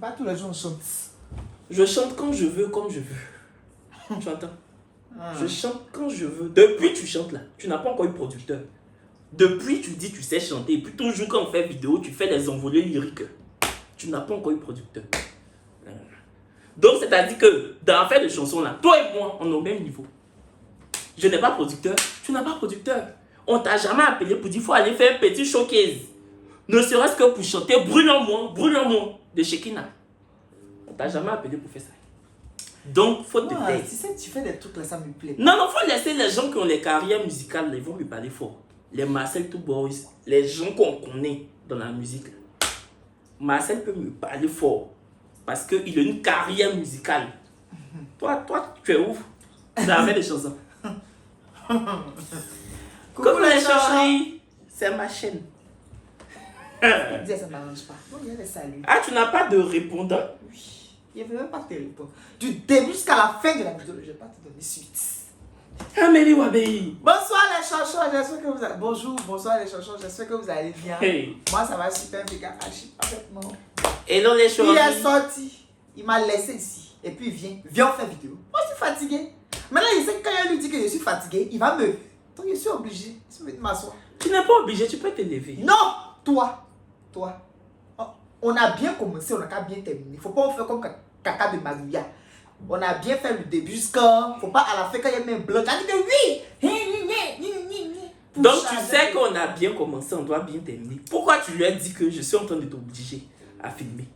Pas tous les jours on chante. Je chante quand je veux, comme je veux. Tu entends? Je chante quand je veux. Depuis tu chantes là, tu n'as pas encore eu producteur. Depuis tu dis tu sais chanter. Et puis toujours quand on fait vidéo, tu fais les envolées lyriques. Tu n'as pas encore eu producteur. Donc c'est-à-dire que dans l'affaire de chansons là, toi et moi, on est au même niveau. Je n'ai pas producteur, tu n'as pas producteur. On t'a jamais appelé pour dire qu'il faut aller faire un petit showcase. Ne serait-ce que pour chanter Brûlons-moi de Shekina. On t'a jamais appelé pour faire ça. Donc, faut te taire. Tu sais, tu fais des trucs là, ça me plaît. Non, faut laisser les gens qui ont les carrières musicales, là, ils vont lui parler fort. Les Marcel Two Boys, les gens qu'on connaît dans la musique. Là. Marcel peut me parler fort parce qu'il a une carrière musicale. Toi, tu es ouf. Tu as fait des chansons. Coucou les chéris, c'est ma chaîne. Dis, ça ne m'arrange pas. Bon, il y a des saluts. Ah, tu n'as pas de répondant? Oui. Il ne veut même pas te répondre. Du début jusqu'à la fin de la vidéo, je ne vais pas te donner suite. Amélie Wabei. Bonsoir les chanchons, j'espère que vous allez... Bonjour, bonsoir les chanchons, j'espère que vous allez bien. Hey. Moi, ça va super bien, parfaitement. Hello les chéris. Il est sorti, il m'a laissé ici. Et puis viens on fait vidéo. Moi, je suis fatigué. Maintenant, il sait que quand il lui dit que je suis fatigué, il va me... Donc, je suis obligé. Je vais m'asseoir. Tu n'es pas obligé, tu peux te lever. Non, toi. Oh, on a bien commencé, on n'a qu'à bien terminer. Il ne faut pas faire comme caca de Maria. On a bien fait le début jusqu'à... Faut pas à la fin quand il y a même blanc. On a dit que oui. Donc tu sais qu'on a bien commencé, on doit bien terminer. Pourquoi tu lui as dit que je suis en train de t'obliger à filmer?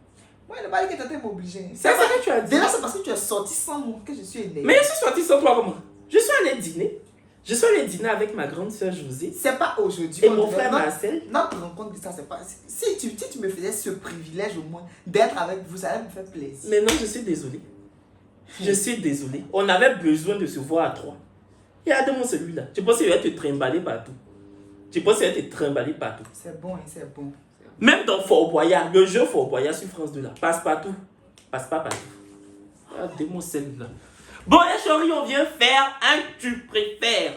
Moi, il n'a pas dit que tu étais m'obliger. C'est ça que tu as dit. Déjà, c'est parce que tu es sorti sans moi que je suis énervée. Mais je suis sortie sans toi comment? Je suis allée dîner. Je suis allée dîner avec ma grande soeur Josée. C'est pas aujourd'hui. Et mon frère Marcel. Notre rencontre, ça, c'est pas... Si tu me faisais ce privilège au moins d'être avec vous, ça allait me faire plaisir. Mais non, je suis désolée. Je suis désolée. On avait besoin de se voir à trois. Regarde-moi celui-là. Tu penses qu'il va te trimballer partout. C'est bon, c'est bon. Même dans Fort Boyard, le jeu Fort Boyard sur France 2 là, passe partout. Passe pas partout. Regardez-moi celle-là. Bon, les chéris, on vient faire un tu préfères.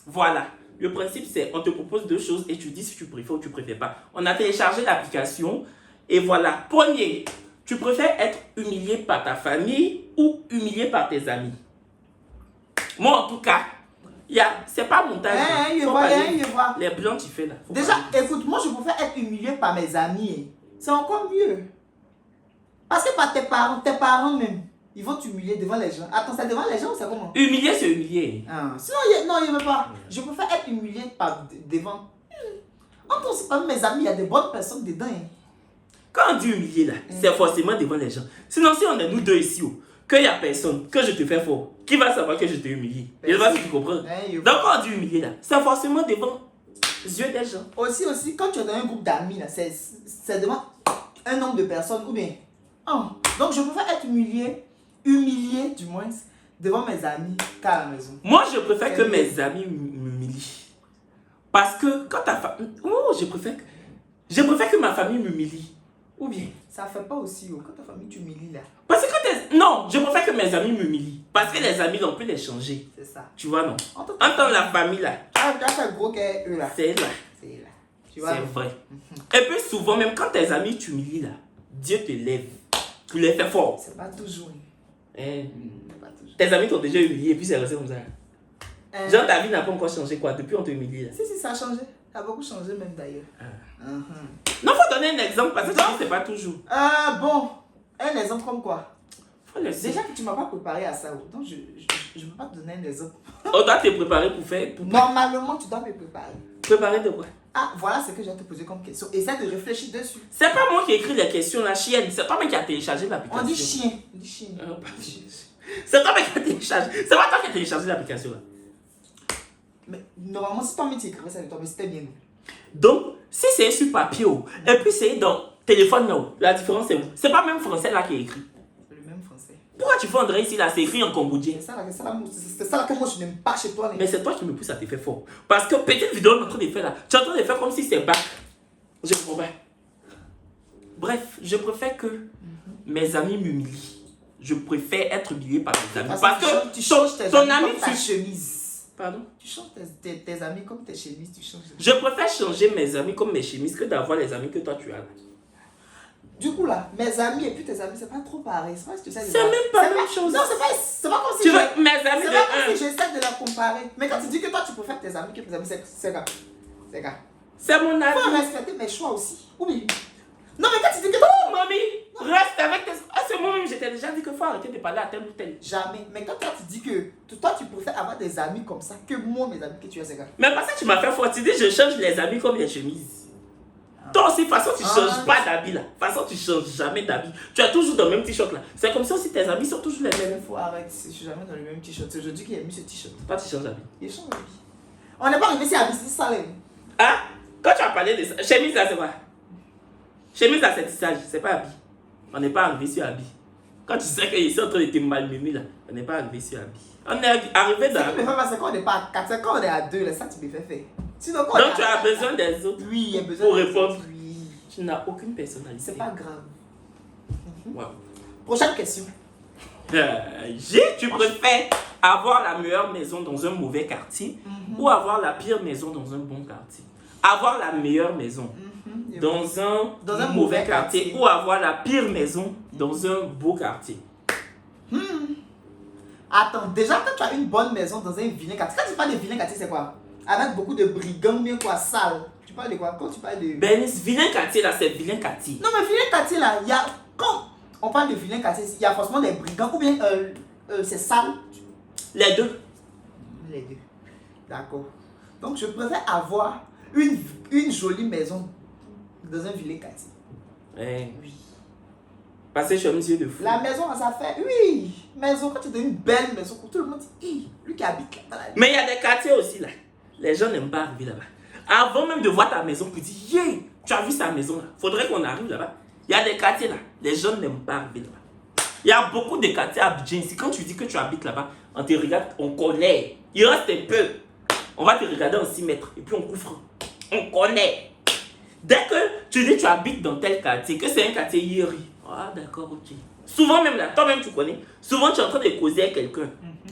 Voilà. Le principe, c'est on te propose deux choses et tu dis si tu préfères ou tu préfères pas. On a téléchargé l'application et voilà. Premier, tu préfères être humilié par ta famille ou humilié par tes amis? Moi, en tout cas, c'est pas montage. Je vois. Les blancs, tu fais là. Déjà, écoute, moi, je préfère être humilié par mes amis. C'est encore mieux. Parce que par tes parents même. Ils vont t'humilier devant les gens. Attends, c'est devant les gens ou c'est comment? Humilier, c'est humilier. Sinon, non, il ne veut pas. Je préfère être humilié devant. Entre c'est pas mes amis, il y a des bonnes personnes dedans. Quand on dit humilier là, c'est forcément devant les gens. Sinon, si on est nous deux ici, qu'il n'y a personne, que je te fais fort, qui va savoir que je t'ai humilié? Je ne sais pas si tu comprends. Donc, quand on dit humilier là, c'est forcément devant les yeux des gens. Aussi, quand tu es dans un groupe d'amis, c'est devant un nombre de personnes ou bien. Donc, je préfère être humilié du moins, devant mes amis qu'à la maison. Moi, je préfère que mes amis m'humilient. Parce que quand ta famille... Oh, je préfère que ma famille m'humilie. Ou bien... Ça fait pas aussi, quand ta famille t'humilie là. Parce que non, je préfère que mes amis m'humilient. Parce que les amis, on peut les changer. C'est ça. Tu vois, non? Entends la famille là. Tu as fait gros qu'eux là. C'est là. Tu vois? C'est vrai. Et puis souvent, même quand tes amis t'humilient là, Dieu te lève. Tu les fais fort. C'est pas toujours. Tes amis t'ont déjà humilié et puis c'est resté comme ça. Genre ta vie n'a pas encore changé quoi depuis on t'a humilié là. Si, ça a changé. Ça a beaucoup changé même d'ailleurs. Non, faut donner un exemple parce que c'est pas toujours. Bon, un exemple comme quoi? Déjà que tu m'as pas préparé à ça, donc je ne peux pas te donner un exemple. On doit te préparer pour faire... Normalement, tu dois me préparer. Préparer de quoi? Voilà ce que je vais te poser comme question. Essaie de réfléchir dessus. C'est pas moi qui ai écrit les questions, la chienne. C'est toi-même qui a téléchargé l'application. On dit chien. C'est toi-même qui a téléchargé. C'est pas toi qui a téléchargé l'application là. Mais normalement, si toi-même tu écrivais ça de toi, mais c'était bien. Donc, si c'est sur papier et puis c'est dans téléphone là, la différence c'est où? C'est pas même français là qui est écrit. C'est le même français. Pourquoi tu fais André ici là? C'est écrit en cambodgien. C'est ça là que moi je n'aime pas chez toi. Mais c'est toi qui me pousse à te faire fort. Parce que petite vidéo on est en train de faire là, tu es en train de faire comme si c'est bac. Je comprends pas. Bref, je préfère que mes amis m'humilient. Je préfère être humilié par mes amis. Parce que tu changes tes ton amis ami comme ta chemise. Pardon? Tu changes tes amis comme tes chemises, tu changes. Je préfère changer mes amis comme mes chemises que d'avoir les amis que toi tu as là. Du coup, là, mes amis et puis tes amis, c'est pas trop pareil. C'est pas ce que tu sais. C'est même pas la même chose. Non, c'est pas comme si Tu je... veux mes amis C'est de pas comme un. si j'essaie de la comparer. Mais quand tu dis que toi, tu préfères tes amis que tes amis, c'est grave. C'est grave. C'est mon avis. Faut respecter mes choix aussi. Oui. Non, mais quand tu dis que toi... Oh, mamie, reste avec tes... À ce moment même, j'étais déjà dit qu'il faut arrêter de parler à tel ou tel. Jamais. Mais quand toi, tu dis que toi, tu préfères avoir des amis comme ça que moi, mes amis que tu as, c'est grave. Mais parce que tu m'as fait fort, tu dis je change les habits comme les chemises. Toi aussi, de toute façon, tu changes pas d'habit là. De toute façon, tu changes jamais d'habit. Tu as toujours dans le même t-shirt là. C'est comme ça aussi, tes amis sont toujours les mêmes. Il faut arrêter. Je suis jamais dans le même t-shirt. C'est aujourd'hui qu'il a mis ce t-shirt. Toi, tu changes d'habit. Il change d'habit. On n'est pas arrivé ici à business salé. Ah, quand tu as parlé de ça, chemise là, c'est quoi? Chemise là, c'est tissage, c'est pas habit. On n'est pas arrivé sur habit. Quand tu sais qu'ils sont en train de te malmener là, on n'est pas arrivé sur habit. On est arrivé dans. Ce qui me fait pas, c'est quand on n'est pas à 4, c'est quand on est à 2, là, ça tu me fais faire. Sinon, quand on Donc est tu à as 4, besoin des autres. Oui, il y a besoin pour des répondre. autres, oui. Tu n'as aucune personnalité. C'est pas grave. Wow. Prochaine question. Tu préfères avoir la meilleure maison dans un mauvais quartier ou avoir la pire maison dans un bon quartier? Avoir la meilleure maison dans un mauvais quartier ou avoir la pire maison dans un beau quartier? Attends, déjà quand tu as une bonne maison dans un vilain quartier, quand tu parles de vilain quartier, c'est quoi? Avec beaucoup de brigands, bien quoi, sale. Tu parles de quoi? Quand tu parles de... Ben, vilain quartier là, c'est vilain quartier. Non, mais vilain quartier là, il y a... Quand on parle de vilain quartier, il y a forcément des brigands ou bien c'est sale. Les deux. Les deux. D'accord. Donc je préfère avoir une jolie maison dans un vilain quartier. Ouais. Oui. Parce que je suis un monsieur de fou. La maison, ça fait... Oui. Maison, quand tu as une belle maison, tout le monde dit, lui qui habite là. Mais il y a des quartiers aussi là. Les gens n'aiment pas arriver là-bas. Avant même de voir ta maison, tu dis, yeah, tu as vu sa maison là. Faudrait qu'on arrive là-bas. Il y a des quartiers là. Les gens n'aiment pas arriver là-bas. Il y a beaucoup de quartiers à Abidjan ici. Quand tu dis que tu habites là-bas, on te regarde, on connaît. Il reste un peu. On va te regarder en 6 mètres et puis on couvre. On connaît. Dès que tu dis que tu habites dans tel quartier, que c'est un quartier Yeri. Ah d'accord, ok. Souvent même là, toi-même tu connais. Souvent tu es en train de causer avec quelqu'un.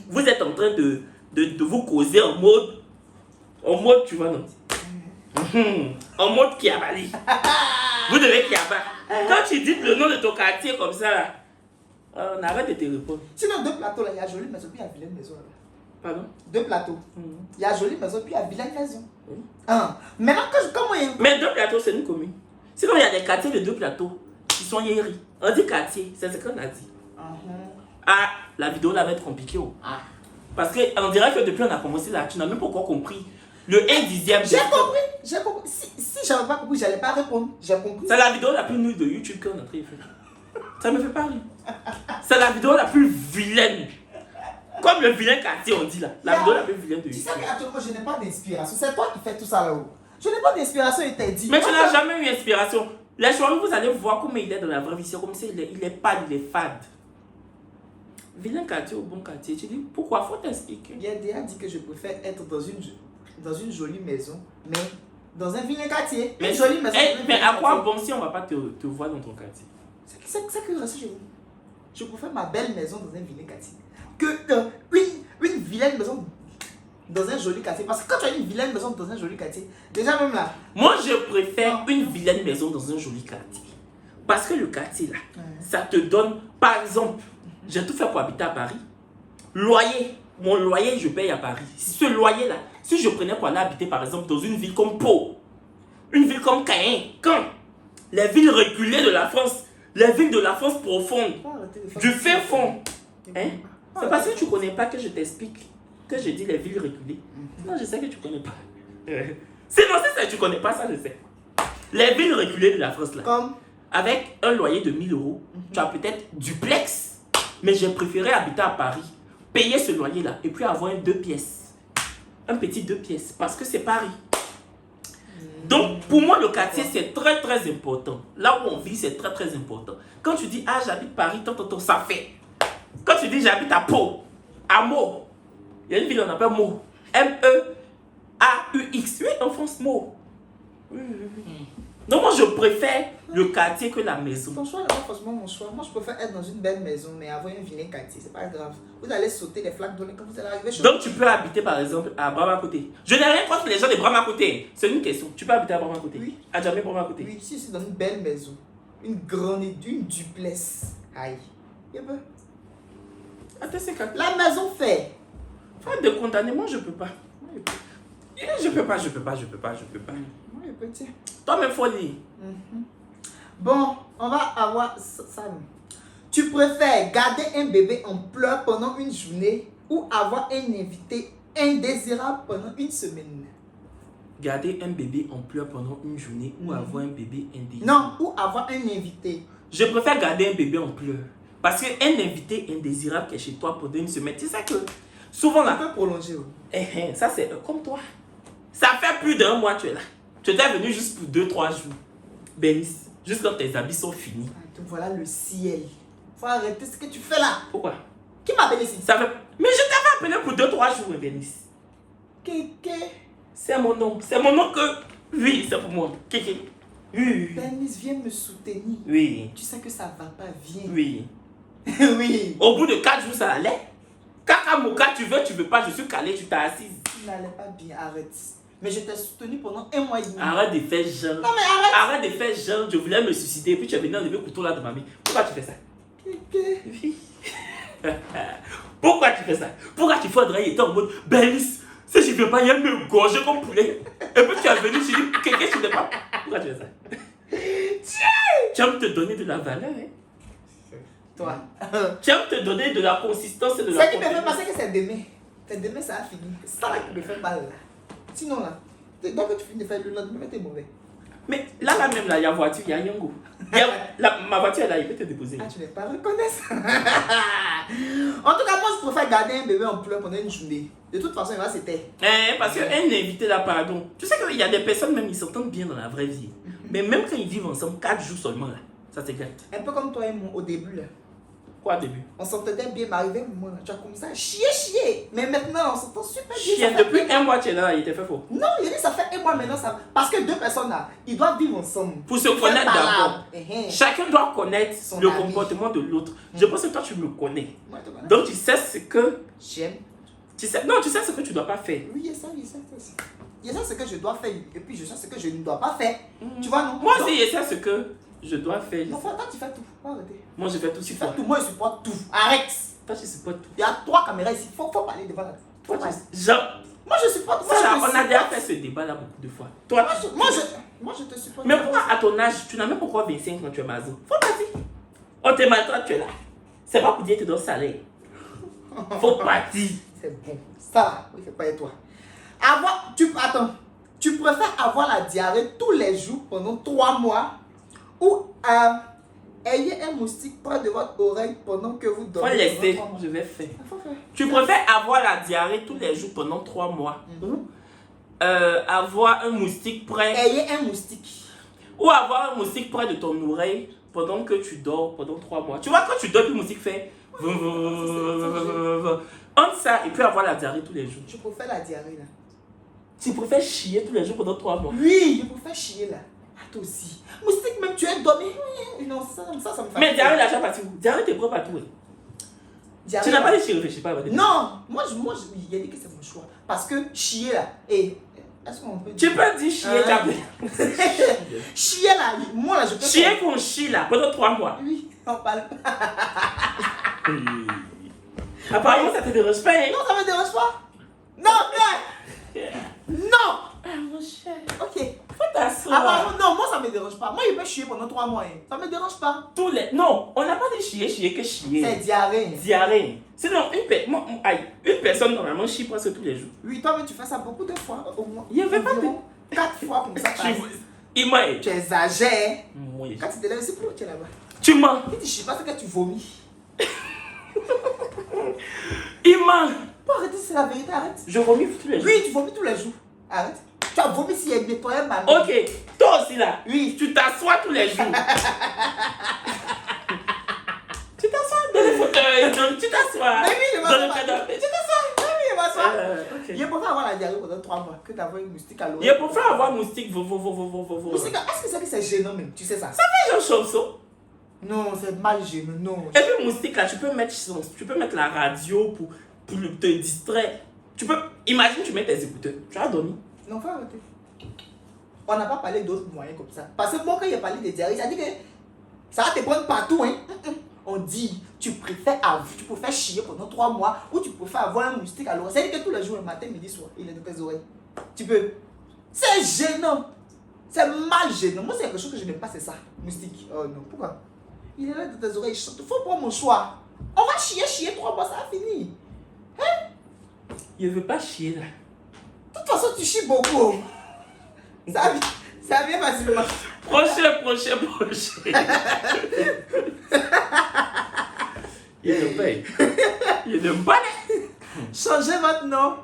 Vous êtes en train de vous causer en mode, tu vois non? En mode Kiabali. Vous devez Kiaba. Quand tu dis le nom de ton quartier comme ça, là, on arrête de te répondre. Sinon, deux plateaux là, il y a jolie maison puis il y a vilaine maison là. Pardon? Deux plateaux. Il y a jolie maison puis il y a vilaine maison. Oui. Maintenant, comment il y a... Mais deux plateaux, c'est une commune. Sinon, il y a des quartiers de deux plateaux qui sont Yeri. On dit quartier, c'est ce qu'on a dit. Ah, la vidéo là va être compliquée. Oh. Parce qu'on dirait que depuis on a commencé là, tu n'as même pas encore compris. Le 1/10. J'ai compris. Si j'avais pas compris, j'allais pas répondre. J'ai compris. C'est la vidéo la plus nulle de YouTube qu'on a traité. Ça me fait pas rire. C'est la vidéo la plus vilaine. Comme le vilain quartier, on dit là. La vidéo la plus vilaine de Tu YouTube. sais qu'actuellement, je n'ai pas d'inspiration. C'est toi qui fais tout ça là-haut. Je n'ai pas d'inspiration, il t'a dit. Mais tu n'as jamais eu inspiration. Les choix, vous allez voir comment il est dans la vraie vie. C'est comme ça, il est pâle, il est fade. Vilain quartier ou bon quartier, tu dis pourquoi? Faut t'expliquer. Yédia dit que je préfère être dans une jolie maison, mais dans un vilain quartier. Mais, Une jolie maison. mais à quoi bon si on va pas te voir dans ton quartier? C'est que je reste chez vous. Je préfère ma belle maison dans un vilain quartier que une vilaine maison dans un joli quartier. Parce que quand tu as une vilaine maison dans un joli quartier, déjà même là. Moi, je préfère une vilaine maison dans un joli quartier. Parce que le quartier là, ça te donne, par exemple, j'ai tout fait pour habiter à Paris. Loyer, mon loyer, je paye à Paris. Ce loyer là, si je prenais pour aller habiter par exemple dans une ville comme Pau, une ville comme Caen, les villes reculées de la France, les villes de la France profonde, du fin fond. Hein? C'est parce que tu connais pas que je t'explique, que je dis les villes reculées. Non, je sais que tu connais pas. Sinon, c'est ça, tu connais pas ça, je sais. Les villes reculées de la France là. Comme avec un loyer de 1000 euros, tu as peut-être duplex, mais j'ai préféré habiter à Paris, payer ce loyer là et puis avoir un 2 pièces. Un petit 2 pièces, parce que c'est Paris. Donc, pour moi, le quartier, c'est très très important. Là où on vit, c'est très très important. Quand tu dis, ah, j'habite Paris, ça fait. Quand tu dis, j'habite à Pau, à Meaux, il y a une ville, on appelle Meaux. M-E-A-U-X. Oui, en France, Meaux. Donc, moi, je préfère le quartier que la maison. ton choix n'est pas forcément mon choix. Moi, je préfère être dans une belle maison, mais avoir un vilain quartier. C'est pas grave. Vous allez sauter les flaques d'eau quand vous allez arriver chez vous. Donc, tu peux habiter, par exemple, à Brahma-Côté. Je n'ai rien contre les gens de Brahma-Côté. C'est une question. Tu peux habiter à Brahma-Côté? Oui. À jamais Brahma-Côté? Oui, si c'est dans une belle maison. Une grande, une duplex. Aïe. Il peut. Attends, c'est quand La maison fait. faire de condamner, moi je peux pas. Je peux pas. Oui, petit. Toi-même, folie. Bon, on va avoir ça. Tu préfères garder un bébé en pleurs pendant une journée ou avoir un invité indésirable pendant une semaine? Garder un bébé en pleurs pendant une journée ou avoir un bébé indésirable. Non, ou avoir un invité. Je préfère garder un bébé en pleurs. Parce qu'un invité indésirable qui est chez toi pendant une semaine, tu sais que souvent Tu là, peux prolonger. ça c'est comme toi. Ça fait plus d'un mois tu es là. Tu étais venu juste pour 2-3 jours. Bénice, juste quand tes habits sont finis. Donc voilà le ciel. Faut arrêter ce que tu fais là. Pourquoi? Qui m'appelle ici? Ça fait... Mais je t'avais appelé pour 2-3 jours, Bénice. Kéké. C'est mon nom. C'est mon nom que... Oui, c'est pour moi. Kéké. Oui. Bénice, viens me soutenir. Oui. Tu sais que ça va pas, viens. Oui. Oui. Au bout de 4 jours, ça allait. Kaka Moka, tu veux pas, je suis calé, tu t'es assise. Tu n'allais pas bien, arrête. Mais je t'ai soutenu pendant 1 mois et demi. Arrête de faire genre. Non mais arrête. Arrête de faire genre, je voulais me suicider, puis tu es venu enlever le couteau là de mamie. Pourquoi tu fais ça? Kéké. Oui. Pourquoi tu fais ça? Pourquoi tu faudrait être en mode Bénice, si je ne viens pas, il me gorger comme poulet. Et puis tu es venu, tu dis qu'est-ce que tu ne pas? Pourquoi tu fais ça? Tu aimes te donner de la valeur, hein? Toi. Tu aimes te donner de la consistance et de la Ce qui me fait confiance. penser que c'est demain. C'est demain, ça a fini. C'est ça là qui me fait mal là. Sinon là, dès que tu finis de faire le lendemain, t'es mauvais. Mais là même, là, il y a voiture, il y a Yango. Ma voiture est là, il peut te déposer. Ah, tu n'es pas reconnaissant. En tout cas, moi je préfère garder un bébé en pleurs pendant une journée. De toute façon, il va se taire. Parce qu'un invité là, pardon. Tu sais qu'il y a des personnes, même ils s'entendent bien dans la vraie vie. Mais même quand ils vivent ensemble, 4 jours seulement là, ça c'est grave. Un peu comme toi et moi au début là. Quoi au début? On s'entendait bien, mais arrivé un moment là, tu as commencé à chier. Mais maintenant, on s'entend super bien. Chien, ça fait depuis 1 mois tu es là, il était fait faux. Non, il a dit ça fait 1 mois maintenant. Ça... Parce que 2 personnes là, ils doivent vivre ensemble. Pour se connaître d'abord. Chacun. Chacun doit connaître Son le ami. comportement de l'autre. Je pense que toi tu me connais. Moi, je te connais. Donc tu sais ce que. J'aime. Non, tu sais ce que tu dois pas faire. Oui, il y a ça. Il y a ça ce que je dois faire et puis je sais ce que je ne dois pas faire. Tu vois, non? Moi Donc, aussi, je sais ce que je dois faire. donc, toi, tu fais tout. Faut arrêter. Moi je fais tout Tu si fais fois. tout. Moi, je supporte tout. Arrête. Toi tu supportes tout. Il y a 3 caméras ici. Faut parler devant la. Toi, Faut parler. Genre, Moi, je supporte. Moi, ça, là, je te on a déjà supporte. fait ce débat là beaucoup de fois. Toi, Moi, je te supporte. mais pourquoi à ton âge, tu n'as même pas encore 25 quand tu es maso? Faut partir. On te maltraite, tu es là. C'est pas pour dire que tu dois salaire. Faut partir. C'est bon. Ça, oui, c'est pas toi. Attends. Tu préfères avoir la diarrhée tous les jours pendant 3 mois ou ayez un moustique près de votre oreille pendant que vous Faut dormez? laisser, pendant 3 mois? je vais faire. Faut faire. Tu préfères avoir la diarrhée tous les jours pendant 3 mois ou avoir un moustique près Ayez un moustique. ou avoir un moustique près de ton oreille pendant que tu dors pendant 3 mois. Tu vois, quand tu dors, le moustique fait entre ça et puis avoir la diarrhée tous les jours. Je préfère la diarrhée là. Tu préfères chier tous les jours pendant 3 mois. Oui, je préfère chier là. Ah, toi aussi. Moustique, même tu es dormi. Non, ça me fait. Mais diarrhée, là, tu vas partir où? Diarrhée, t'es propre à tout. Diarrhée, Tu n'as pas là. dit chier, réfléchis pas. Non, il a dit que c'est mon choix. Parce que chier là. Est-ce qu'on peut Tu peux dire chier, chier là, moi là, je peux. chier qu'on chie là pendant 3 mois. Oui, on parle pas. Apparemment, ça te dérange pas, hein? Non, ça me dérange pas. Non, viens. Non. Mon cher, Ok. faut t'asseoir. Apparemment, non, moi ça me dérange pas. Moi, il peut chier pendant 3 mois. Hein. Ça me dérange pas. Non, on n'a pas dit chier que chier. C'est diarrhée. Diarrhée. Sinon, une personne normalement chie presque tous les jours. Oui, toi, mais tu fais ça beaucoup de fois. Au moins. Il y avait pas de- 4 fois comme ça. Tu Tu exagères. Moi, Quand tu te lèves, c'est pour tu es là-bas. tu mens. Si tu chies pas, c'est que tu vomis. Il ment. Faut arrêter, c'est la vérité, arrête. Je vomis tous les jours. Oui, tu vomis tous les jours. Arrête. Tu as vomi si elle nettoyait ma main. Ok, toi aussi là. Oui. Tu t'assois tous les jours. Tu t'assois dans le fauteuil. Donc, tu t'assois. Mais oui, je dans le m'assois. canapé. Tu t'assois. Oui, je m'assois. Ok. Je préfère avoir la diarrhée pendant 3 mois que d'avoir une moustique à l'oreille. Il faut faire avoir moustique. Moustique, est-ce que c'est gênant même? Tu sais ça? Genre chauve-souris. Non, c'est mal gênant, non. Et puis moustique là, tu peux mettre la radio pour te distraire. Imagine tu mets tes écouteurs. Tu as dormi. Non, faut arrêter. On n'a pas parlé d'autres moyens comme ça. Parce que moi, quand il a parlé de diarrhée, il a dit que Ça va te prendre partout, hein. On dit, tu préfères chier pendant 3 mois ou tu préfères avoir un moustique à l'oreille. C'est-à-dire que tous les jours, le matin, midi, soir, il est dans tes oreilles. Tu peux. C'est gênant. C'est mal gênant. Moi, c'est quelque chose que je n'aime pas, c'est ça. Moustique. Oh non, pourquoi? Il est là dans tes oreilles, il chante. Il faut prendre mon choix. On va chier 3 mois, ça va finir. Je veux pas chier là. De toute façon, tu chies beaucoup. Ça vient facilement. Prochain. Il ne paye. Il ne pas. Changez votre nom.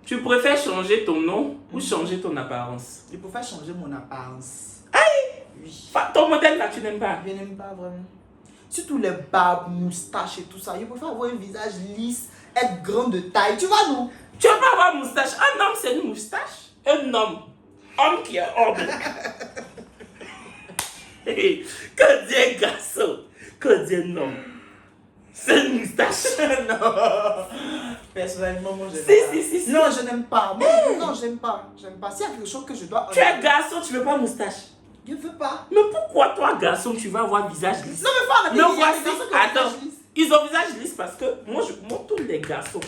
Tu préfères changer ton nom ou changer ton apparence? Je préfère changer mon apparence. Aïe! Oui. Enfin, ton modèle là, tu n'aimes pas? Je n'aime pas vraiment. Surtout les barbes, moustaches et tout ça. Je préfère avoir un visage lisse, être grand de taille. Tu vois, non? Tu veux pas avoir moustache? Un homme, c'est une moustache. Un homme. Homme qui est homme. Quand dit un garçon, quand dit un homme, c'est une moustache. Non. Personnellement, moi, je n'aime pas. Si. Non, je n'aime pas. Non, j'aime pas. J'aime pas. S'il y a quelque chose que je dois... Tu es garçon, tu veux pas moustache? Je veux pas. Mais pourquoi toi, garçon, tu vas avoir visage lisse? Non, mais faut arrêter. Mais Il y a voici, des garçons qui ont attends, visage lisse. ils ont visage lisse parce que moi, tous les garçons,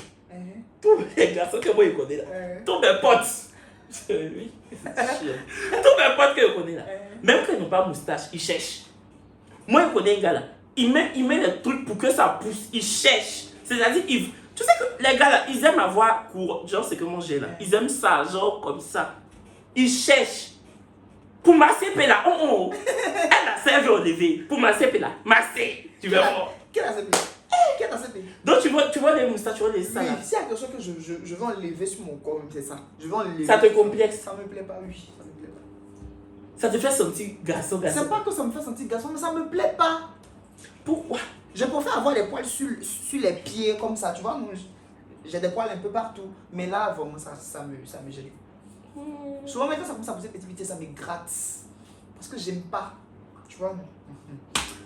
tous que moi je connais là, tous mes potes, oui, tous mes potes que je connais là, même quand ils n'ont pas moustache, ils cherchent. Moi, je connais un gars là, il met les trucs pour que ça pousse, il cherche. C'est-à-dire, tu sais que les gars là, ils aiment avoir court, genre c'est que moi j'ai là, ils aiment ça, genre comme ça. Ils cherchent. Pour masser là, elle a servi au lever. Pour masser là, masser. Tu veux voir? Quel a CP? Quel a CP? Donc tu vois les moustaches, tu vois les seins. Oui, s'il y a quelque chose que je veux enlever sur mon corps, c'est ça. Je veux enlever. Ça te complexe. Ça me plaît pas, oui. Ça me plaît pas. Ça te fait sentir garçon. C'est pas que ça me fait sentir garçon, mais ça me plaît pas. Pourquoi? Je préfère avoir les poils sur les pieds comme ça, tu vois. J'ai des poils un peu partout. Mais là, vraiment, ça me gêne. Souvent, maintenant, ça commence à poser petit, ça me gratte. Parce que j'aime pas. Tu vois.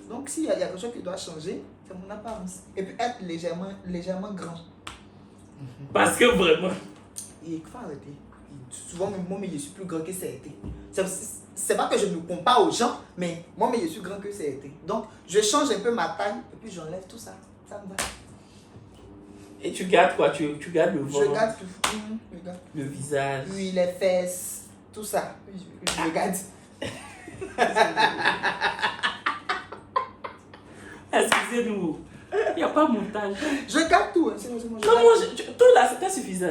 Donc, s'il y a quelque chose qui doit changer, c'est mon apparence. Et puis être légèrement grand. Parce que vraiment. Il faut arrêter. Souvent, moi, mais je suis plus grand que ça a été. C'est pas que je me compare aux gens, mais moi, mais je suis grand que ça a été. Donc, je change un peu ma taille et puis j'enlève tout ça. Ça me va. Et tu gardes quoi? Tu gardes le ventre? Je garde tout. Je garde. Le visage. Oui, les fesses, tout ça. Je garde. Excusez-nous. Il n'y a pas montage. Je garde tout. Hein. C'est moi, je Comment garde tout là, c'était suffisant.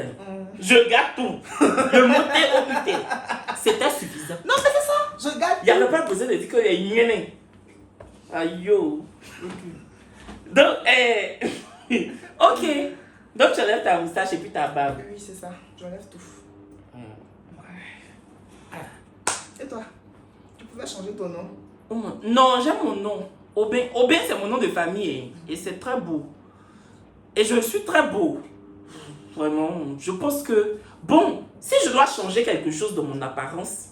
Je garde tout. Le monter au monter. C'était suffisant. Non, mais c'est ça. Je garde Il n'y avait pas besoin de dire qu'il y a une hyène. Aïe yo. Donc, ok. Donc, tu enlèves ta moustache et puis ta barbe. Oui, c'est ça. J'enlève tout. Et toi? Tu pouvais changer ton nom? Non, j'aime mon nom. Aubin, c'est mon nom de famille. Et c'est très beau. Et je suis très beau. Vraiment, je pense que... Bon, si je dois changer quelque chose de mon apparence...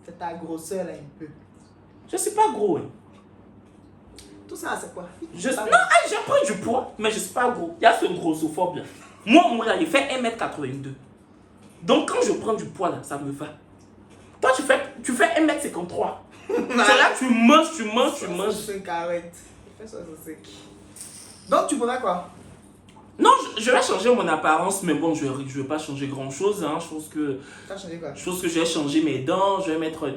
C'est ta grosseur là un peu. Je ne suis pas gros. Hein. Tout ça, c'est quoi? Non, j'ai pris du poids, mais je ne suis pas gros. Il y a ce grossophobe là. Moi là, il fait 1m82. Donc quand je prends du poids là, ça me va. Toi, tu fais 1m53. C'est là, tu manges. C'est carré. Tu fais 65. Donc, tu pourrais quoi? Non, je vais changer mon apparence, mais bon, je vais pas changer grand chose. Hein. Je pense que... Tu as changé quoi? Je pense que je vais changer mes dents. Je vais mettre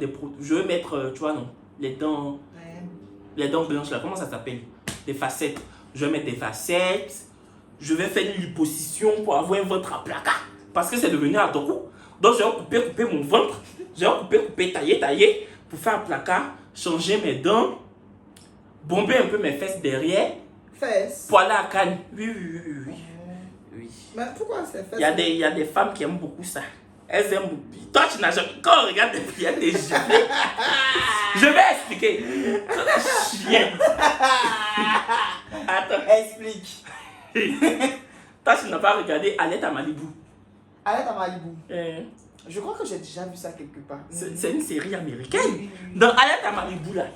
tu vois, non, les dents... Ouais. Les dents blanches là, comment ça s'appelle? Des facettes. Je vais mettre des facettes. Je vais faire une liposuction pour avoir un ventre à placard. Parce que c'est devenu à ton cou. Donc je vais couper mon ventre. Je vais couper, tailler pour faire un placard. Changer mes dents. Bomber un peu mes fesses derrière. Fesses? Poiler à canne. Oui. Oui. Mais pourquoi c'est fesses? Il y a des femmes qui aiment beaucoup ça. Elles aiment beaucoup. Toi, tu n'as jamais... Quand on regarde des filles, des giflés. Je vais expliquer. Chien. Attends. Explique. Toi, tu n'as pas regardé Alerte à Malibu. Alerte à Malibu. Je crois que j'ai déjà vu ça quelque part. C'est une série américaine. Dans Alerte à Malibu, là,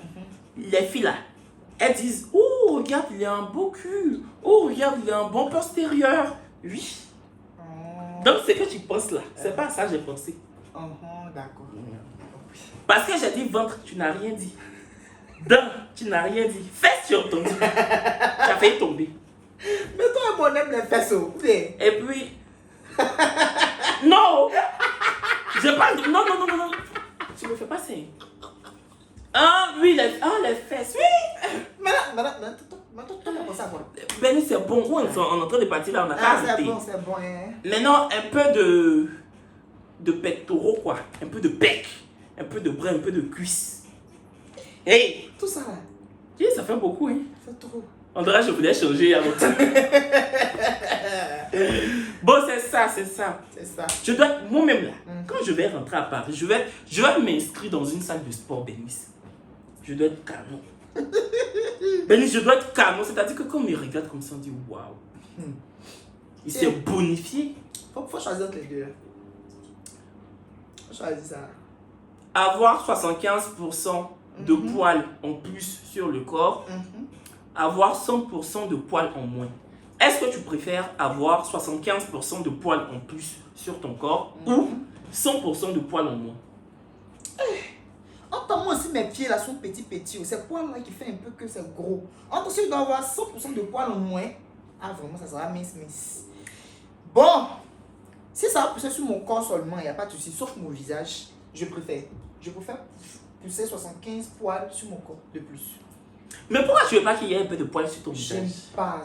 les filles, là, elles disent, oh, regarde, il a un beau cul. Oh, regarde, il a un bon postérieur. Oui. Donc, c'est que tu penses là. C'est pas ça que j'ai pensé. D'accord. Parce que j'ai dit ventre, tu n'as rien dit. Dents, tu n'as rien dit. Fesses, tu as entendu. Tu as failli tomber. Mais toi, mon aime les fesses. Oui. Et puis. Non! Je parle de. Non, non, non, non, non. Tu me fais pas signe. Ah, oui, les fesses. Oui! Maintenant, toi, t'as pensé à quoi? Benny, c'est bon. On est en train de partir là, on a qu'à arrêter. C'est bon, hein. Maintenant, un peu de pectoraux, quoi. Un peu de pec. Un peu de bras, un peu de cuisse. Hey! Tout ça là, Oui, ça fait beaucoup, hein. c'est trop. On dirait que je voulais changer il y a longtemps. Bon, c'est ça, c'est ça. C'est ça. Je dois, moi-même là, quand je vais rentrer à Paris, je vais m'inscrire dans une salle de sport, Bénis. Je dois être canon. Bénis, je dois être canon. C'est-à-dire que quand on me regarde comme ça, on dit waouh. Il s'est bonifié. Faut choisir entre les deux. Faut choisir ça. Avoir 75% de poils en plus sur le corps, avoir 100% de poils en moins. Est-ce que tu préfères avoir 75% de poils en plus sur ton corps ou 100% de poils en moins? Entends, moi aussi, mes pieds là sont petits. C'est poils là qui fait un peu que c'est gros. Entends, si je dois avoir 100% de poils en moins, ah vraiment, ça sera mince. Bon, si ça va pousser sur mon corps seulement, il n'y a pas de souci, sauf mon visage, je préfère pousser 75 poils sur mon corps de plus. Mais pourquoi tu veux pas qu'il y ait un peu de poils sur ton J'aime visage? pas.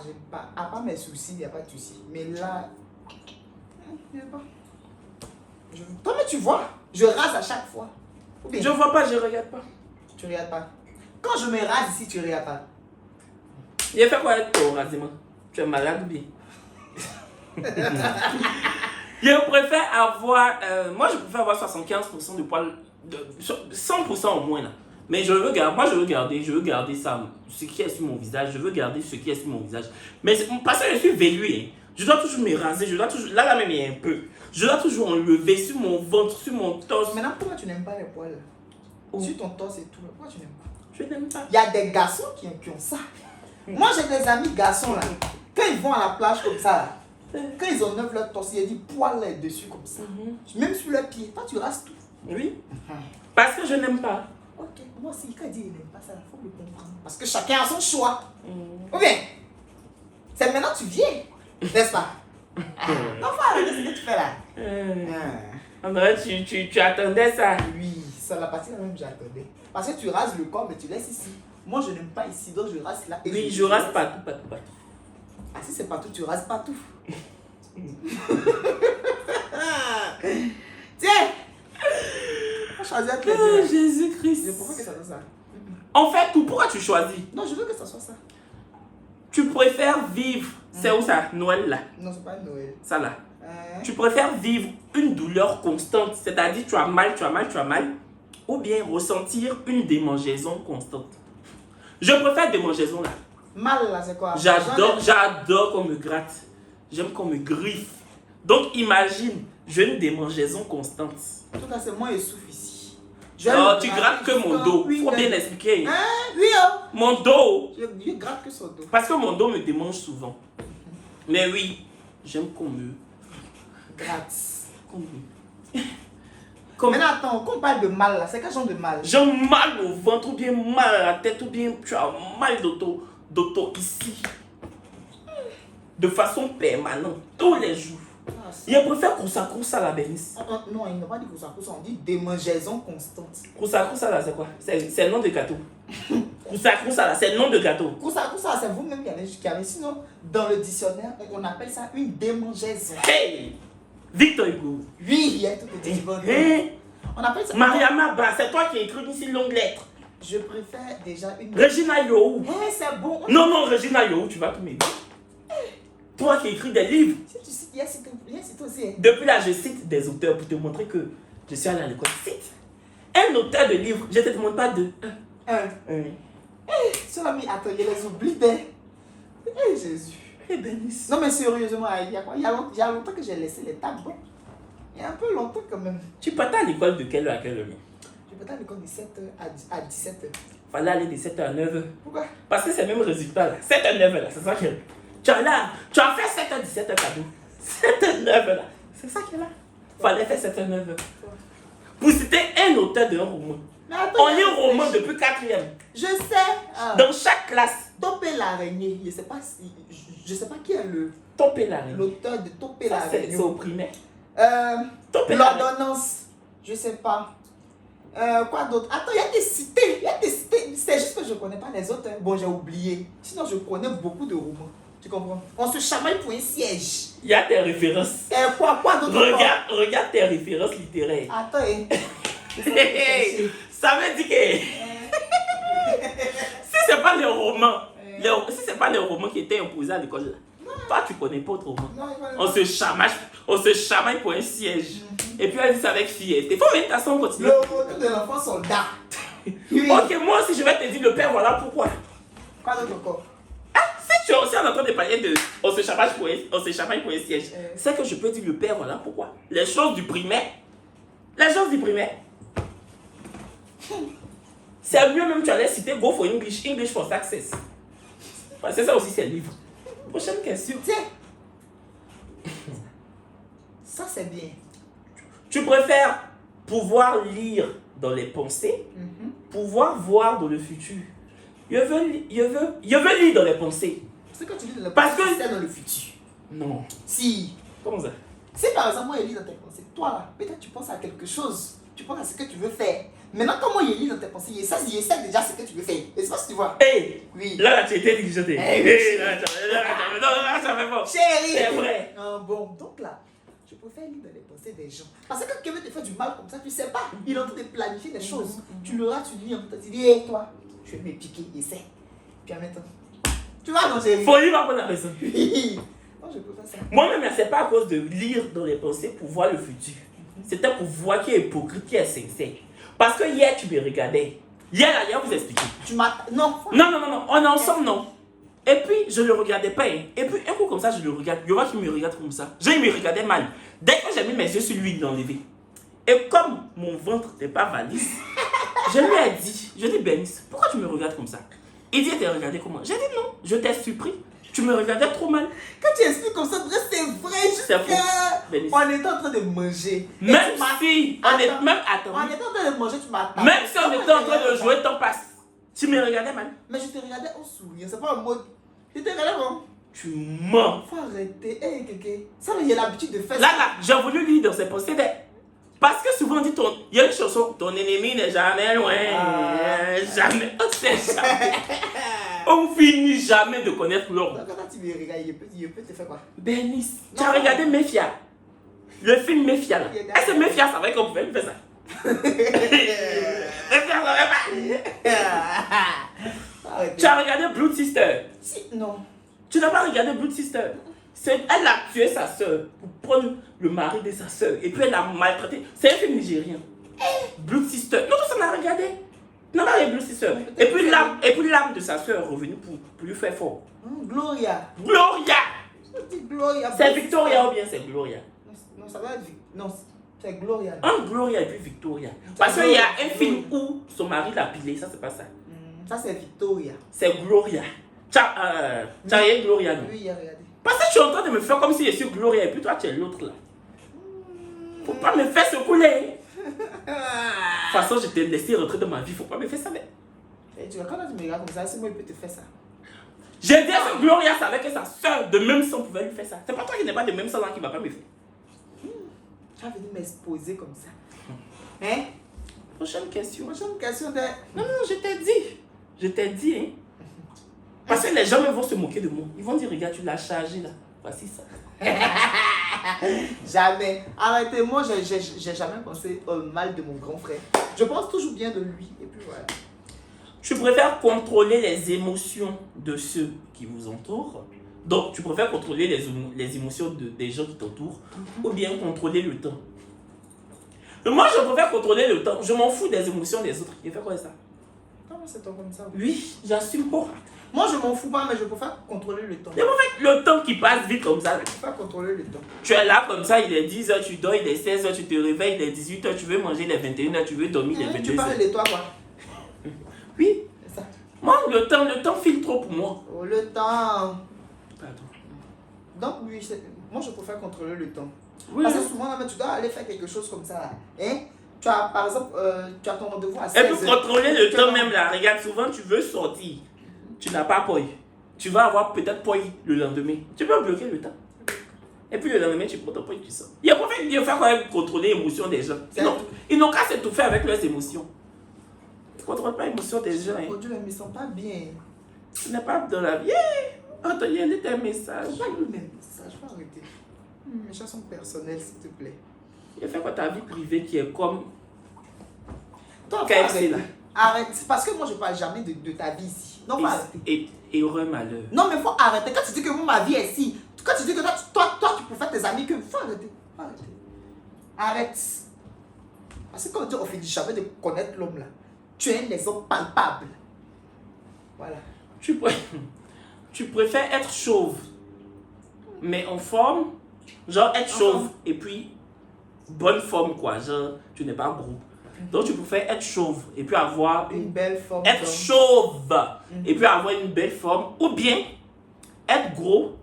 À part mes soucis, il n'y a pas de souci. Mais là, j'aime pas. Toi, mais tu vois, je rase à chaque fois. Ou bien, Je vois pas, je regarde pas. tu regardes pas. Quand je me rase ici, tu regardes pas. Il a fait quoi avec ton rasement? Tu es malade ou bien? Je préfère avoir. Moi, je préfère avoir 75% de poils. 100% au moins là. Mais je veux garder ça, ce qui est sur mon visage. Je veux garder ce qui est sur mon visage. Mais parce que je suis velu, hein. Je dois toujours me raser. Là même, il y a un peu. Je dois toujours enlever sur mon ventre, sur mon torse. Maintenant, pourquoi tu n'aimes pas les poils? Oh. Sur ton torse et tout. Pourquoi tu n'aimes pas? Je n'aime pas. Il y a des garçons qui ont ça. Moi, j'ai des amis garçons là. Quand ils vont à la plage comme ça, là, quand ils enlèvent leur torse, il y a des poils là dessus comme ça. Même sur leurs pieds. Toi, tu rases tout. Oui. Parce que je n'aime pas. Ok, moi aussi, quand il dit qu'il n'aime pas ça, il faut le comprendre. Parce que chacun a son choix. Ou bien, c'est maintenant que tu viens, n'est-ce pas? Enfin, qu'est-ce que tu fais là? André, tu attendais ça. Oui, c'est la partie là même que j'attendais. Parce que tu rases le corps, mais tu laisses ici. Moi, je n'aime pas ici, donc je rase là. Et Oui, je rase partout. Ah, si c'est partout, tu rases partout. Tiens! On choisit entre les deux. Oh, Jésus-Christ. Je préfère que ça soit ça. En fait, pourquoi tu choisis? Non, je veux que ça soit ça. Tu préfères vivre. C'est où ça? Noël là. Non, c'est pas Noël. Ça là. Tu préfères vivre une douleur constante, c'est-à-dire tu as mal, ou bien ressentir une démangeaison constante. Je préfère démangeaison là. Mal là, c'est quoi? J'adore qu'on me gratte. J'aime qu'on me griffe. Donc imagine, j'ai une démangeaison constante. En tout cas, c'est moi et souffle ici. Oh, tu grattes que mon dos. Oui, Faut bien expliquer. Hein? Oui, oh. Mon dos. Je gratte que son dos. Parce que mon dos me démange souvent. Mais oui, j'aime qu'on me Gratte. Comme... Maintenant, attends, quand on parle de mal là, c'est quel genre de mal? J'ai mal au ventre, ou bien mal à la tête, ou bien tu as mal d'auto ici. De façon permanente, tous les jours. Il préfère Kousa la Bénice. Non, il n'a pas dit Kousa, on dit démangeaison constante. Kousa là, c'est quoi? C'est le nom de gâteau. Kousa là, c'est le nom de gâteau. Kousa, c'est vous-même qui avez. Sinon, dans le dictionnaire, on appelle ça une démangeaison. Hey! Victor Hugo. Oui, il y a tout petit livre. On appelle ça. Mariama Ba, c'est toi qui as écrit ici longue lettre. Je préfère déjà une. Regina Yo. C'est bon. Non, Regina Yo, tu vas tout m'aider. Toi qui écris des livres. Si tu cites, il y a cité aussi. Depuis là, je cite des auteurs pour te montrer que je suis allé à l'école. Cite un auteur de livre, je ne te demande pas de. Tu l'as mis, attends, il les oublie des. Jésus. Non, mais sérieusement, il y a longtemps que j'ai laissé les tables. Bon. Il y a un peu longtemps quand même. Tu partais à l'école de quelle heure à quelle heure? Je partais à l'école de 7h à 17h. Fallait aller de 7h à 9h. Pourquoi? Parce que c'est le même résultat là. 7h à 9h là, c'est ça qui est là. Tu as fait 7h, 17h cadeau. 7h, 9h là. C'est ça qui est là. Fallait faire 7h, 9h. Pour citer un auteur d'un roman. Mais attends, On lit un roman depuis 4e. Je sais. Dans chaque classe. Topé l'araignée. Je sais pas si. Je sais pas qui est Topé l'araignée. l'auteur de Topé Ça, l'araignée. c'est au primaire. Topé l'ordonnance. Je sais pas. Quoi d'autre? Attends, il y a des cités. Il y a des cités. C'est juste que je connais pas les autres. Hein. Bon, j'ai oublié. Sinon, je connais beaucoup de romans. Tu comprends? On se chamaille pour un siège. Il y a tes références. Quoi d'autre? Regarde tes références littéraires. Attends, hein. Ça veut dire que si c'est pas les romans, si c'est pas les romans qui étaient imposés à l'école, toi tu connais pas autre roman. On se chamaille pour un siège. Et puis elle dit ça avec fierté. Faut mettre ta son continue. Le retour de l'enfant soldat. Ok, moi aussi je vais te dire le père, voilà pourquoi. Quoi d'autre encore? Si on est en train de parler de on se chamaille pour un siège, c'est que je peux dire le père, voilà pourquoi. Les choses du primaire. Les choses du primaire. C'est mieux même tu allais citer Go for English, English for Success. Parce que ça aussi c'est le livre. Prochaine question. Tiens. Ça c'est bien. Tu préfères pouvoir lire dans les pensées, pouvoir voir dans le futur. Je veux lire dans les pensées. Ce que tu lis dans le Parce que c'est dans le futur. non. Si. Comment ça? Si par exemple moi je lis dans tes pensées, toi là, peut-être tu penses à quelque chose. Tu penses à ce que tu veux faire. Maintenant quand moi je lis dans tes pensées, je sais déjà ce que tu veux faire. Et c'est pas si tu vois. Hey! Oui. Là, tu étais diligente. Là, ça fait bon. Chérie. C'est vrai. Bon, donc là, je préfère lire dans les pensées des gens. Parce que quelqu'un te fait du mal comme ça, tu sais pas. Il est en train de planifier des choses. Tu l'auras, tu lis en train de dire, hé toi, je vais me piquer, essaie. Puis en même temps, tu vas non, chérie. Folie va prendre la raison. Oui. Moi, je préfère ça. Moi-même, c'est pas à cause de lire dans les pensées pour voir le futur. C'était pour voir qui est hypocrite, qui est sincère. Parce que hier, tu me regardais. Hier, là, vous expliquer. Tu m'as. Non. Non. On est ensemble, non. Et puis, je le regardais pas. Hein. Et puis, un coup comme ça, je le regarde. Je vois qu'il me regarde comme ça. Il me regardait mal. Dès que j'ai mis mes yeux sur lui, il l'a enlevé. Et comme mon ventre n'est pas valise, je lui ai dit, Bénice, pourquoi tu me regardes comme ça? Il dit, tu t'es regardé comment? J'ai dit non, je t'ai surpris. Tu me regardais trop mal. Quand tu expliques comme ça, c'est vrai. C'est faux. Bénice. On était en train de manger. Même si on est même On était en train de manger, tu m'as. même si on était en train de jouer, ton passe. Tu me regardais mal. Mais je te regardais en souriant, c'est pas en mode. Je te regardais comment? Tu mens. Faut arrêter. Hey, Kéké. Ça, j'ai l'habitude de faire Là, ça. j'ai voulu lire dans ses pensées. Parce que souvent on dit il y a une chanson, ton ennemi n'est jamais loin. Jamais. On sait jamais. On finit jamais de connaître l'homme. Quand tu me regardes, il peut te faire quoi? Bénice, tu as regardé Méfia. Le film Méfia là. Est-ce que Méfia savait qu'on pouvait lui faire ça? Méfia savait pas. Tu as regardé Blood Sister. Si, non. Tu n'as pas regardé Blood Sister. Elle a tué sa soeur pour prendre le mari de sa soeur. Et puis elle l'a maltraité. C'est un film nigérien. Blood Sister. Non, ça n'a regardé. Non, pas Blood Sister. Et puis l'âme de sa soeur est revenue pour lui faire fort. Gloria. Gloria. Gloria. C'est Victoria ou bien c'est Gloria? Non, ça va être. Non, c'est Gloria. Un Gloria et puis Victoria. Parce qu'il y a un film où son mari l'a pilé. Ça, c'est pas ça. Ça, c'est Victoria. C'est Gloria. Tu as regardé Gloria, non? Oui, il a regardé. Parce que tu es en train de me faire comme si je suis Gloria et puis toi tu es l'autre là. Faut pas me faire secouler. De toute façon, je t'ai laissé rentrer dans ma vie. Faut pas me faire ça. Mais... Et tu vois, quand tu me regardes comme ça, c'est moi qui peux te faire ça. J'ai dit que Gloria savait que sa soeur de même sang pouvait lui faire ça. C'est pas toi qui n'es pas de même sang là qui va pas me faire. Tu as venu m'exposer comme ça. Hein? Prochaine question. Prochaine question de. Non, je t'ai dit. Je t'ai dit, hein. Parce que les gens vont se moquer de moi. Ils vont dire, regarde, tu l'as chargé là. Voici ça. Jamais. Arrêtez, moi, j'ai jamais pensé au mal de mon grand frère. Je pense toujours bien de lui. Et puis voilà. Tu préfères contrôler les émotions de ceux qui vous entourent. Donc, tu préfères contrôler les émotions des gens qui t'entourent ou bien contrôler le temps. Moi, je préfère contrôler le temps. Je m'en fous des émotions des autres. Je fais quoi ça? Non, c'est toi comme ça. Oui, j'assume pas. Moi, je m'en fous pas, mais je préfère contrôler le temps. Mais en fait, le temps qui passe vite comme ça. Je préfère contrôler le temps. Tu es là comme ça, il est 10h, tu dors, il est 16h, tu te réveilles, il est 18h, tu veux manger les 21h, tu veux dormir les 22h. Tu parles de toi, quoi. Oui. C'est ça. Moi, le temps file trop pour moi. Oh, le temps. Pardon. Donc, oui, moi, je préfère contrôler le temps. Oui. Parce que souvent, là, tu dois aller faire quelque chose comme ça. Là. Hein? Tu as, par exemple, tu as ton rendez-vous à Et 16h. puis contrôler le temps même là. Regarde, souvent tu veux sortir. Tu n'as pas poi. Tu vas avoir peut-être poi le lendemain. Tu peux bloquer le temps. Et puis le lendemain, tu prends ton poi et tu sors. Il y a pas fait de faire quand même contrôler l'émotion des gens. Ils n'ont qu'à s'étouffer avec leurs émotions. Tu ne contrôles pas l'émotion des gens. Oh Dieu, mais ils sont pas bien. Tu n'es pas dans la vie. Anthony, il y a des messages. Faut pas lire mes messages, faut arrêter. Mes choses sont personnelles, s'il te plaît. Il y a fait quoi ta vie privée qui est comme Toi, faut KFC arrêter. là. Arrête, c'est parce que moi je parle jamais de ta vie ici. Non, faut arrêter. Et heureux malheur. Non, mais faut arrêter. Quand tu dis que moi, ma vie est ici, quand tu dis que toi tu préfères tes amis que. Faut arrêter. Faut arrêter. Arrête. Parce que quand on dit on fait du jamais de connaître l'homme là, tu es un exemple palpable. Voilà. Tu préfères être chauve, mais en forme, genre être chauve et puis bonne forme quoi, genre tu n'es pas gros. Donc tu préfères être chauve et puis avoir Une belle forme. être chauve et puis avoir une belle forme, ou bien être gros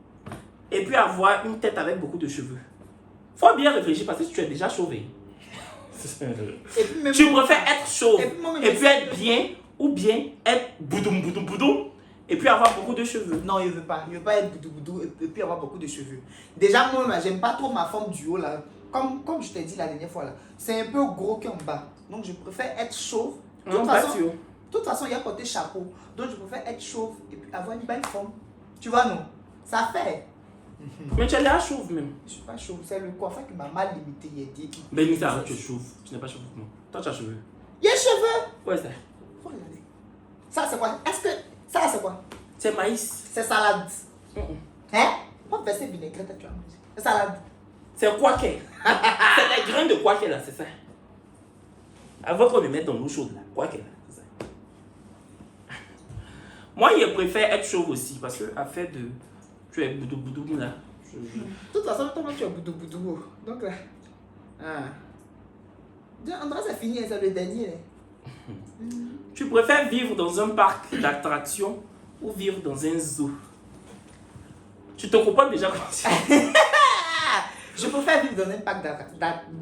et puis avoir une tête avec beaucoup de cheveux. Faut bien réfléchir parce que tu es déjà chauve. Et puis même Tu préfères être chauve et et puis être bien, ou bien être boudoum boudoum boudoum et puis avoir beaucoup de cheveux. non, il veut pas. Il veut pas être boudou boudou et puis avoir beaucoup de cheveux. Déjà, moi, j'aime pas trop ma forme du haut là. Comme je t'ai dit la dernière fois là, c'est un peu gros qu'en bas. Donc je préfère être chauve. De toute façon, il y a côté chapeau. Donc je préfère être chauve et puis avoir une belle forme. Tu vois, non? Ça fait. Mais tu es là chauve même. Je suis pas chauve. C'est le coiffeur qui m'a mal limité. Il a dit. Ben Nita, tu es chauve. Tu n'es pas chauve non. Toi tu as cheveux. Il y a cheveux. Ouais, ça. Faut regarder. Ça c'est quoi? Est-ce que. Ça c'est quoi? C'est maïs. C'est salade. Hein? On va verser vinaigrette, tu vas manger. C'est salade. C'est quoi qu'est? C'est les grains de quoi qu'est là, c'est ça. Avant qu'on le mette dans l'eau chaude là. Quoi qu'est là, c'est ça. Moi, je préfère être chauve aussi parce que à fait de. Tu es boudou boudou là. De toute façon, toi, tu es boudou boudou. Donc là. André, c'est fini, c'est le dernier. Tu préfères vivre dans un parc d'attractions ou vivre dans un zoo? Tu te comprends déjà comme ça? Je préfère vivre dans un parc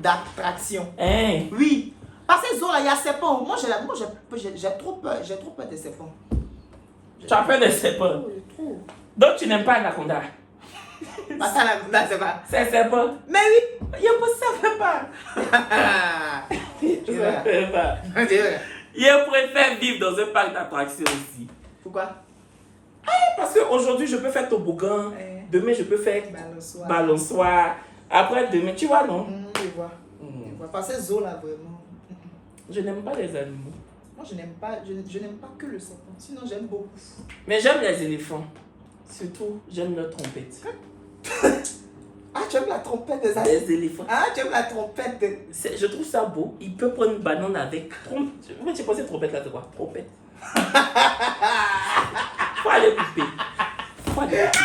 d'attractions. Hein? Oui. Parce que zoo là, il y a serpents. Moi, j'ai trop peur des serpents. Tu as peur des serpents? Oh, j'ai trop. Donc tu n'aimes pas Anaconda? Parce que l'anaconda, c'est pas. C'est serpent? Mais oui, il y a pas ça, fait pas. Je préfère pas. Je préfère vivre dans un parc d'attractions aussi. Pourquoi? Parce qu'aujourd'hui, je peux faire toboggan. Demain, je peux faire balançoire. Après, demain, tu vois, non? Je vois. Parce que zoo là, vraiment. Je n'aime pas les animaux. Moi, je n'aime pas que le serpent. Sinon, j'aime beaucoup. Mais j'aime les éléphants. Surtout, j'aime leur trompette. Ah, tu aimes la trompette des animaux? Les éléphants. Ah, tu aimes la trompette de... Je trouve ça beau. Il peut prendre une banane avec. Mais tu penses que trompette là, c'est quoi? Trompette. Faut aller couper. Faut aller couper.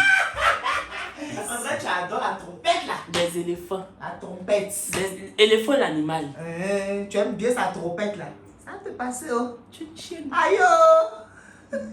André, tu adores la trompette là. Des éléphants. La trompette. Des éléphants, l'animal. Tu aimes bien sa trompette là. Ça te passe, oh. Tu es une chienne. Aïe, oh.